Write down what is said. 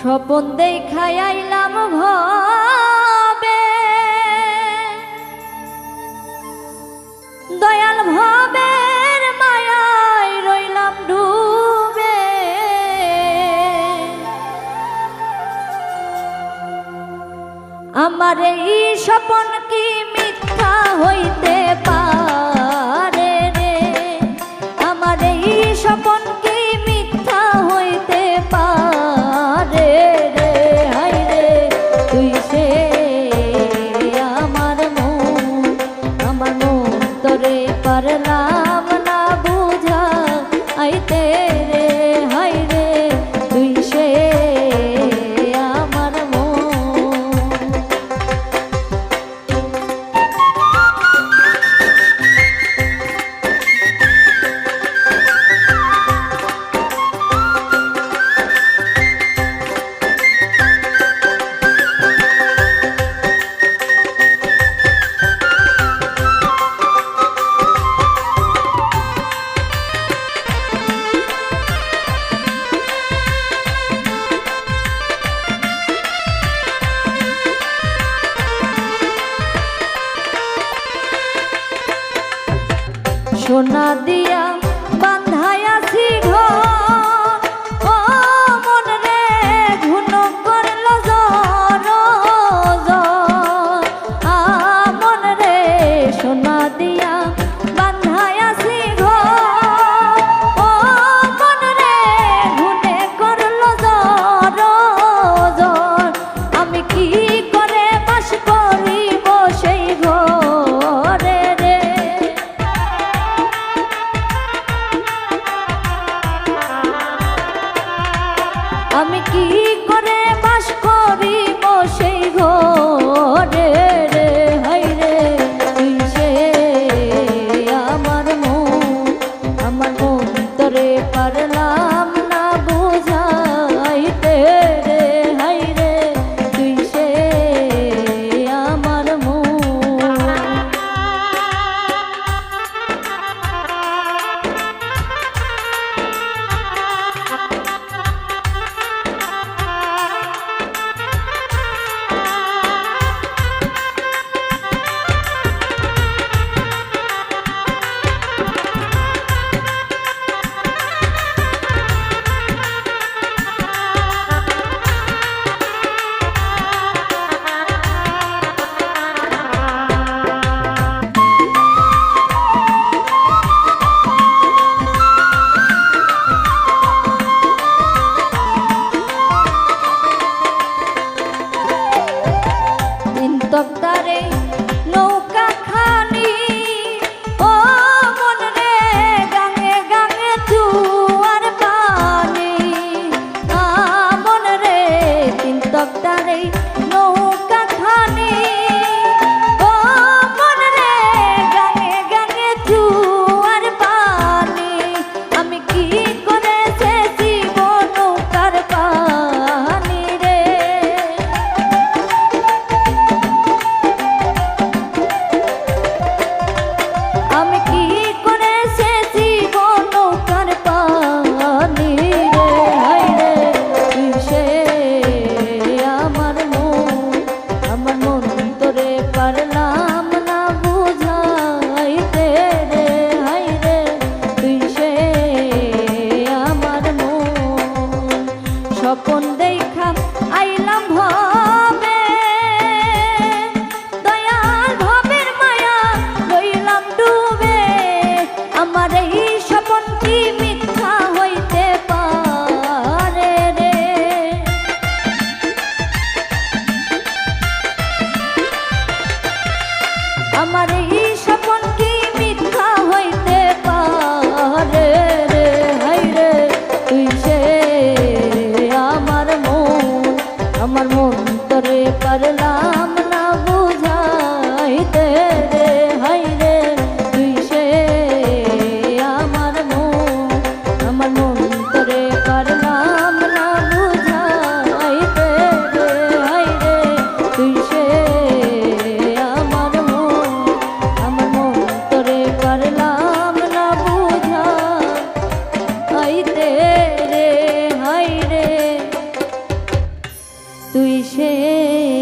স্বপন দেখাই আইলাম ভবে দয়াল ভবের মায়ায় রইলাম ডুবে আমার এই স্বপন কি মিথ্যা হইতে পারে রে আমার এই স্বপন কি মিথ্যা হইতে পারে রে হায় রে তুই সে আমার মন তোরে পারলাম না বুঝা আইতে রে হায় রে তুই সে আমার মন সোনা দিয়া বান্ধাইয়াছি ঘর ও মন রে ঘুন করল জ্বর মন রে সোনা দিয়া বান্ধাইয়াছি ঘর ও মন রে ঘুনে করল জ্বর আমি কি করে বাস করিব সেই ঘরে রে আমি কি করে বাস করিব সেই ঘরে রে হায় রে তুই সে আমার মন তোরে পারলাম না বুঝাইতে রে হায় রে তুই সে আমার মন তক্তারে নৌকা খানি ও মন রে গাঙে গাঙে জুয়ার পানি মন রে তিন তক্তারে নৌকা খানি ও মন রে গাঙে গাঙে জুয়ার পানি আমি কি করে সেচিব নৌকার পানি রে আমি কি করে সেচিব নৌকার পানি রে হায় রে তুই সে আমার মন তোরে পারলাম না বুঝাইতে রে হায় রে তুই সে আমার মন স্বপন দেখা আইলাম ভবে দয়াল ভবের মায়া রইলাম ডুবে আমার এই স্বপন কি মিথ্যা হইতে পারে রে আমার এই স্বপন কি মিথ্যা হইতে পারে রে হায় রে তুই সে আমার তুই সেই